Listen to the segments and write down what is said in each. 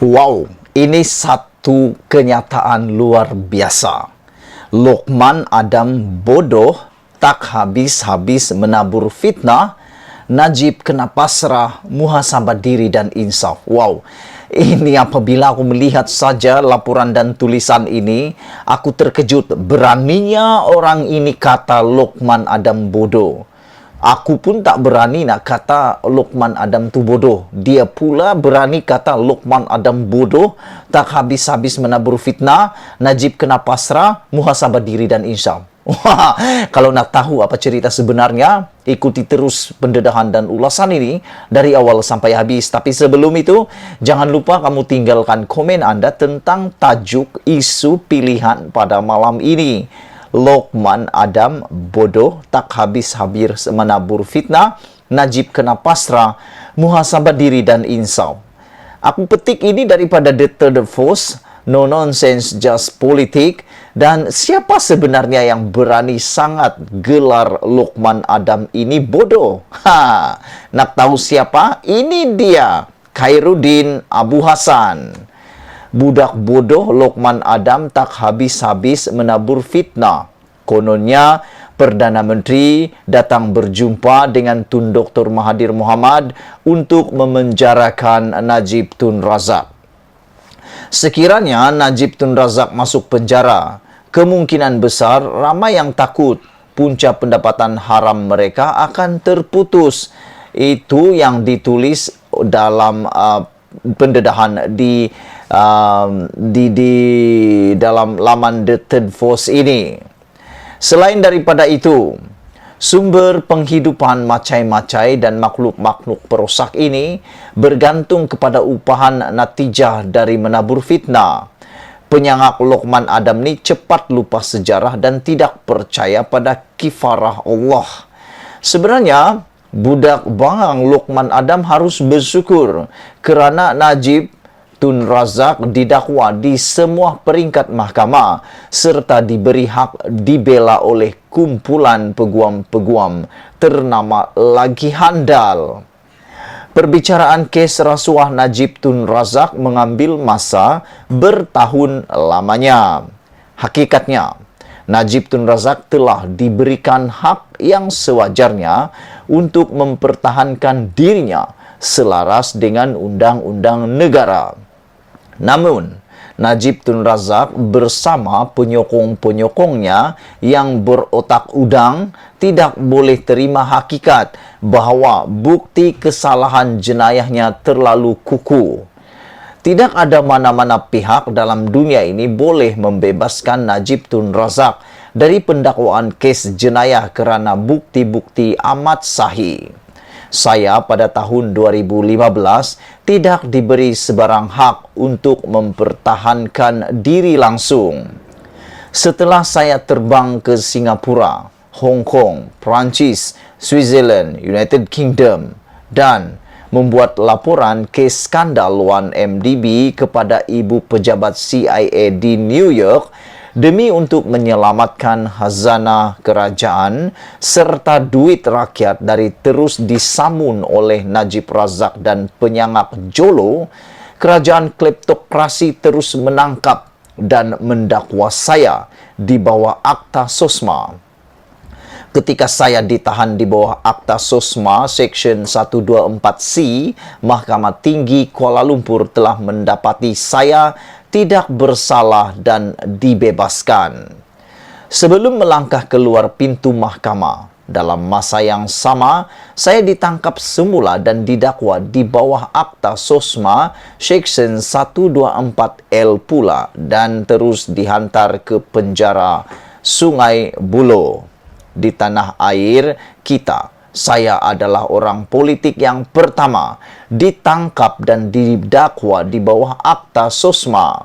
Wow, ini satu kenyataan luar biasa. Luqman Adam bodoh, tak habis-habis menabur fitnah. Najib kena pasrah, muhasabah diri dan insaf. Wow, ini apabila aku melihat saja laporan dan tulisan ini, aku terkejut. Beraninya orang ini kata Luqman Adam bodoh. Aku pun tak berani nak kata Luqman Adam tu bodoh. Dia pula berani kata Luqman Adam bodoh, tak habis-habis menabur fitnah, Najib kena pasrah, muhasabah diri dan insaf. Wah, kalau nak tahu apa cerita sebenarnya, ikuti terus pendedahan dan ulasan ini dari awal sampai habis. Tapi sebelum itu, jangan lupa kamu tinggalkan komen Anda tentang tajuk isu pilihan pada malam ini. Luqman Adam bodoh, tak habis-habis menabur fitnah, Najib kena pasrah, muhasabah diri dan insaf. Aku petik ini daripada The Third Force, No Nonsense Just Politik. Dan siapa sebenarnya yang berani sangat gelar Luqman Adam ini bodoh? Nak tahu siapa? Ini dia, Khairuddin Abu Hassan. Budak bodoh Luqman Adam tak habis-habis menabur fitnah. Kononnya, Perdana Menteri datang berjumpa dengan Tun Dr. Mahathir Mohamad untuk memenjarakan Najib Tun Razak. Sekiranya Najib Tun Razak masuk penjara, kemungkinan besar ramai yang takut punca pendapatan haram mereka akan terputus. Itu yang ditulis dalam pendedahan di dalam laman The Third Force ini. Selain daripada itu, sumber penghidupan macai-macai dan makhluk-makhluk perosak ini bergantung kepada upahan natijah dari menabur fitnah. Penyangak Luqman Adam ni cepat lupa sejarah dan tidak percaya pada kifarah Allah. Sebenarnya, budak bangang Luqman Adam harus bersyukur kerana Najib Tun Razak didakwa di semua peringkat mahkamah serta diberi hak dibela oleh kumpulan peguam-peguam ternama lagi handal. Perbicaraan kes rasuah Najib Tun Razak mengambil masa bertahun lamanya. Hakikatnya, Najib Tun Razak telah diberikan hak yang sewajarnya untuk mempertahankan dirinya selaras dengan undang-undang negara. Namun, Najib Tun Razak bersama penyokong-penyokongnya yang berotak udang tidak boleh terima hakikat bahawa bukti kesalahan jenayahnya terlalu kukuh. Tidak ada mana-mana pihak dalam dunia ini boleh membebaskan Najib Tun Razak dari pendakwaan kes jenayah kerana bukti-bukti amat sahih. Saya pada tahun 2015 tidak diberi sebarang hak untuk mempertahankan diri langsung. Setelah saya terbang ke Singapura, Hong Kong, Perancis, Switzerland, United Kingdom dan membuat laporan kes skandal 1MDB kepada ibu pejabat CIA di New York demi untuk menyelamatkan khazanah kerajaan serta duit rakyat dari terus disamun oleh Najib Razak dan penyangak Jolo, kerajaan kleptokrasi terus menangkap dan mendakwa saya di bawah Akta Sosma. Ketika saya ditahan di bawah Akta Sosma Seksyen 124C, Mahkamah Tinggi Kuala Lumpur telah mendapati saya tidak bersalah dan dibebaskan. Sebelum melangkah keluar pintu mahkamah, dalam masa yang sama, saya ditangkap semula dan didakwa di bawah Akta Sosma Seksyen 124L pula dan terus dihantar ke penjara Sungai Buloh. Di tanah air kita, saya adalah orang politik yang pertama ditangkap dan didakwa di bawah Akta Sosma.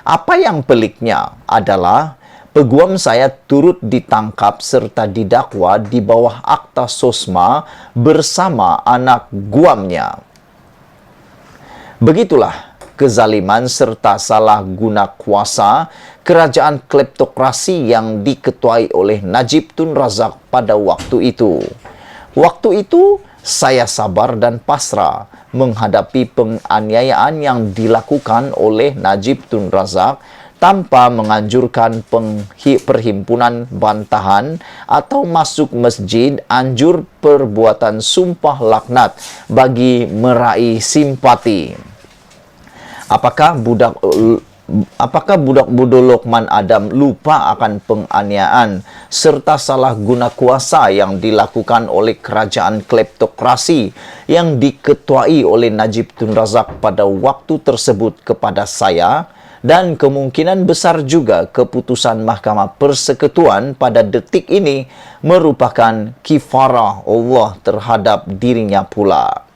Apa yang peliknya adalah peguam saya turut ditangkap serta didakwa di bawah Akta Sosma bersama anak guamnya. Begitulah kezaliman serta salah guna kuasa kerajaan kleptokrasi yang diketuai oleh Najib Tun Razak pada waktu itu. Waktu itu, Saya sabar dan pasrah menghadapi penganiayaan yang dilakukan oleh Najib Tun Razak tanpa menganjurkan perhimpunan bantahan atau masuk masjid, anjur perbuatan sumpah laknat bagi meraih simpati. Apakah budak bodoh Lokman Adam lupa akan penganiayaan serta salah guna kuasa yang dilakukan oleh kerajaan kleptokrasi yang diketuai oleh Najib Tun Razak pada waktu tersebut kepada saya, dan kemungkinan besar juga keputusan Mahkamah Persekutuan pada detik ini merupakan kifarah Allah terhadap dirinya pula.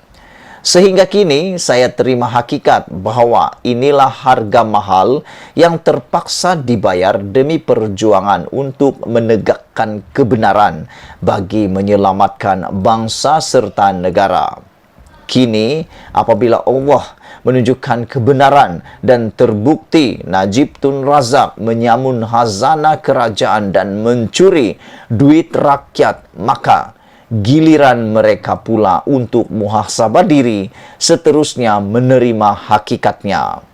Sehingga kini saya terima hakikat bahawa inilah harga mahal yang terpaksa dibayar demi perjuangan untuk menegakkan kebenaran bagi menyelamatkan bangsa serta negara. Kini, apabila Allah menunjukkan kebenaran dan terbukti Najib Tun Razak menyamun khazanah kerajaan dan mencuri duit rakyat, maka giliran mereka pula untuk muhasabah diri, seterusnya menerima hakikatnya.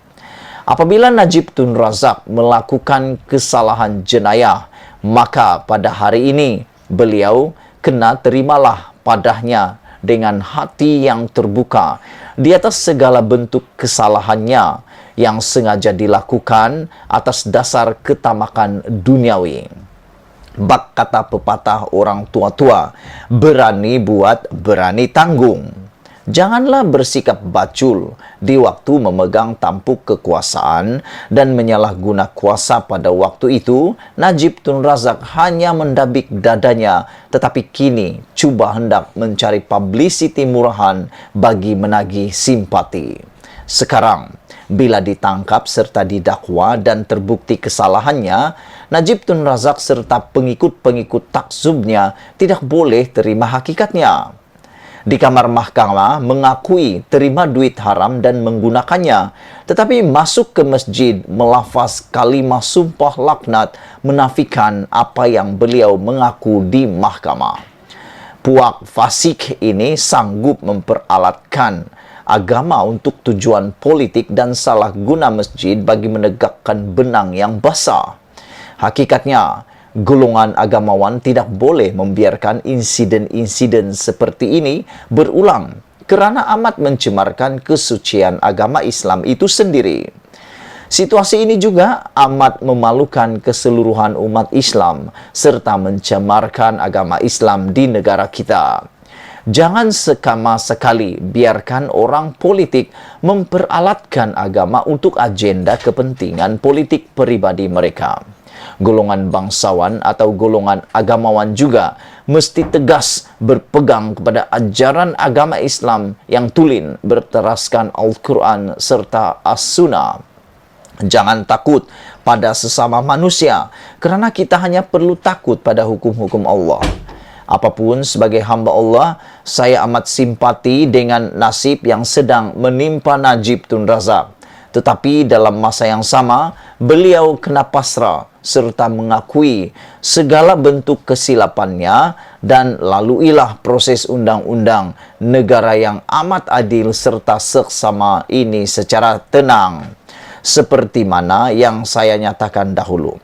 Apabila Najib Tun Razak melakukan kesalahan jenayah, maka pada hari ini beliau kena terimalah padanya dengan hati yang terbuka di atas segala bentuk kesalahannya yang sengaja dilakukan atas dasar ketamakan duniawi. Bak kata pepatah orang tua-tua, berani buat, berani tanggung. Janganlah bersikap bacul di waktu memegang tampuk kekuasaan dan menyalahguna kuasa pada waktu itu. Najib Tun Razak hanya mendabik dadanya, tetapi kini cuba hendak mencari publicity murahan bagi menagih simpati. Sekarang, bila ditangkap serta didakwa dan terbukti kesalahannya, Najib Tun Razak serta pengikut-pengikut takzubnya tidak boleh terima hakikatnya. Di kamar mahkamah mengakui terima duit haram dan menggunakannya, tetapi masuk ke masjid melafaz kalimah sumpah laknat menafikan apa yang beliau mengaku di mahkamah. Puak fasik ini sanggup memperalatkan agama untuk tujuan politik dan salah guna masjid bagi menegakkan benang yang basah. Hakikatnya, golongan agamawan tidak boleh membiarkan insiden-insiden seperti ini berulang kerana amat mencemarkan kesucian agama Islam itu sendiri. Situasi ini juga amat memalukan keseluruhan umat Islam serta mencemarkan agama Islam di negara kita. Jangan sekali biarkan orang politik memperalatkan agama untuk agenda kepentingan politik pribadi mereka. Golongan bangsawan atau golongan agamawan juga mesti tegas berpegang kepada ajaran agama Islam yang tulen berteraskan Al-Quran serta As-Sunnah. Jangan takut pada sesama manusia, kerana kita hanya perlu takut pada hukum-hukum Allah. Apapun sebagai hamba Allah, saya amat simpati dengan nasib yang sedang menimpa Najib Tun Razak. Tetapi dalam masa yang sama, beliau kena pasrah serta mengakui segala bentuk kesilapannya dan laluilah proses undang-undang negara yang amat adil serta seksama ini secara tenang. Seperti mana yang saya nyatakan dahulu.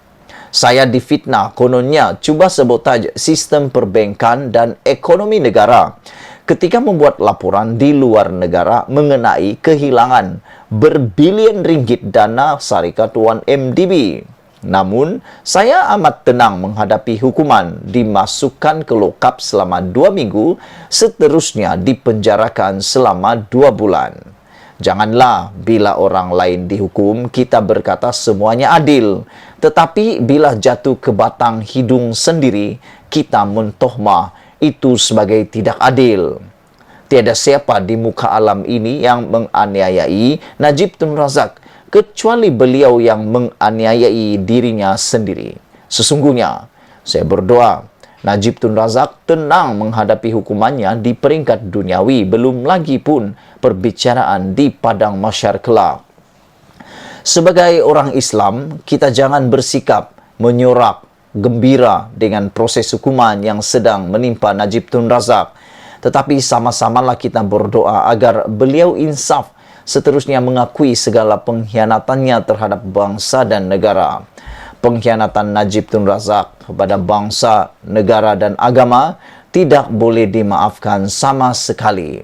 Saya difitnah kononnya cuba sabotaj sistem perbankan dan ekonomi negara ketika membuat laporan di luar negara mengenai kehilangan berbilion ringgit dana syarikat 1MDB. Namun, saya amat tenang menghadapi hukuman, dimasukkan ke lokap selama 2 minggu, seterusnya dipenjarakan selama 2 bulan. Janganlah bila orang lain dihukum, kita berkata semuanya adil. Tetapi bila jatuh ke batang hidung sendiri, kita mentohmah itu sebagai tidak adil. Tiada siapa di muka alam ini yang menganiayai Najib Tun Razak, kecuali beliau yang menganiayai dirinya sendiri. Sesungguhnya, saya berdoa, Najib Tun Razak tenang menghadapi hukumannya di peringkat duniawi, belum lagi pun perbicaraan di padang mahsyar kelak. Sebagai orang Islam, kita jangan bersikap menyorak gembira dengan proses hukuman yang sedang menimpa Najib Tun Razak. Tetapi sama-samalah kita berdoa agar beliau insaf, seterusnya mengakui segala pengkhianatannya terhadap bangsa dan negara. Pengkhianatan Najib Tun Razak kepada bangsa, negara dan agama tidak boleh dimaafkan sama sekali.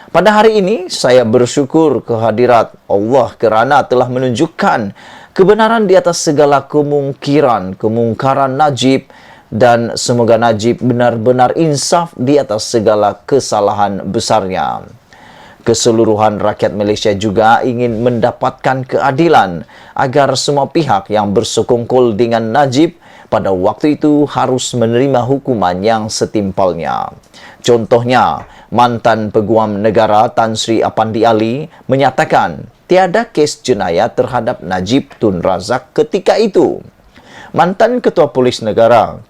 Pada hari ini, saya bersyukur kehadirat Allah kerana telah menunjukkan kebenaran di atas segala kemungkaran Najib, dan semoga Najib benar-benar insaf di atas segala kesalahan besarnya. Keseluruhan rakyat Malaysia juga ingin mendapatkan keadilan agar semua pihak yang bersekongkol dengan Najib pada waktu itu harus menerima hukuman yang setimpalnya. Contohnya, mantan Peguam Negara Tan Sri Apandi Ali menyatakan tiada kes jenayah terhadap Najib Tun Razak ketika itu. Mantan Ketua Polis Negara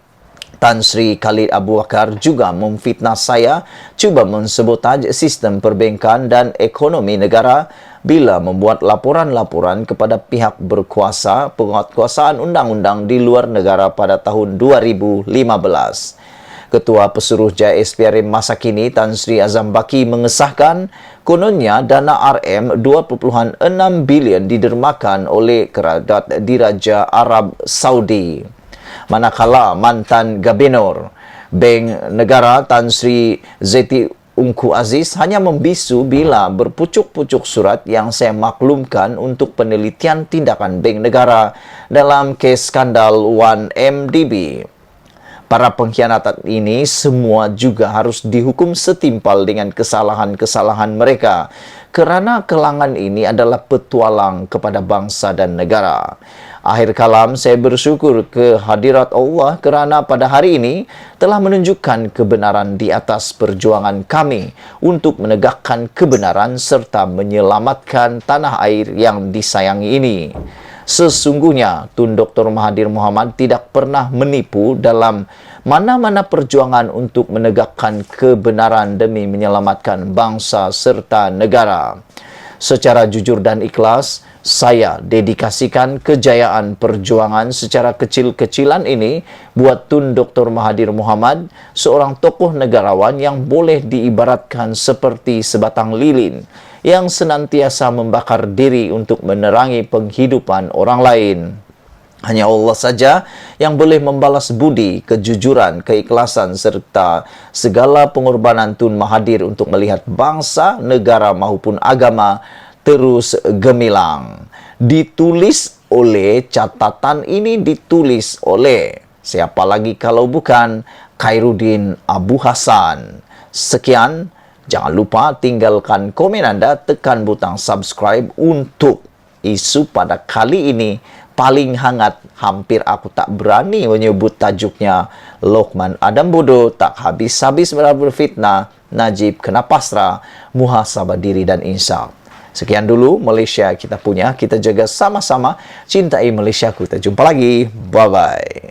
Tan Sri Khalid Abu Bakar juga memfitnah saya cuba mensabotaj sistem perbankan dan ekonomi negara bila membuat laporan-laporan kepada pihak berkuasa penguatkuasaan undang-undang di luar negara pada tahun 2015. Ketua Pesuruh Jaya SPRM masa kini Tan Sri Azam Baki mengesahkan kononnya dana RM 2.6 bilion didermakan oleh Keradat Diraja Arab Saudi. Manakala mantan Gubernur Bank Negara Tan Sri Zeti Ungku Aziz hanya membisu bila berpucuk-pucuk surat yang saya maklumkan untuk penelitian tindakan Bank Negara dalam kes skandal 1MDB. Para pengkhianat ini semua juga harus dihukum setimpal dengan kesalahan-kesalahan mereka kerana kelangan ini adalah petualang kepada bangsa dan negara. Akhir kalam, saya bersyukur kehadirat Allah kerana pada hari ini telah menunjukkan kebenaran di atas perjuangan kami untuk menegakkan kebenaran serta menyelamatkan tanah air yang disayangi ini. Sesungguhnya, Tun Dr. Mahathir Mohamad tidak pernah menipu dalam mana-mana perjuangan untuk menegakkan kebenaran demi menyelamatkan bangsa serta negara. Secara jujur dan ikhlas, saya dedikasikan kejayaan perjuangan secara kecil-kecilan ini buat Tun Dr. Mahathir Mohamad, seorang tokoh negarawan yang boleh diibaratkan seperti sebatang lilin yang senantiasa membakar diri untuk menerangi penghidupan orang lain. Hanya Allah saja yang boleh membalas budi, kejujuran, keikhlasan serta segala pengorbanan Tun Mahathir untuk melihat bangsa, negara maupun agama terus gemilang. Catatan ini ditulis oleh siapa lagi kalau bukan Khairuddin Abu Hasan. Sekian, jangan lupa tinggalkan komen Anda, tekan butang subscribe untuk isu pada kali ini paling hangat. Hampir aku tak berani menyebut tajuknya. Lokman Adam Bodoh tak habis-habis berfitnah, Najib kena pasrah, muhasabah diri dan insaf. Sekian dulu Malaysia kita punya, kita jaga sama-sama, cintai Malaysia. Kita jumpa lagi, bye-bye.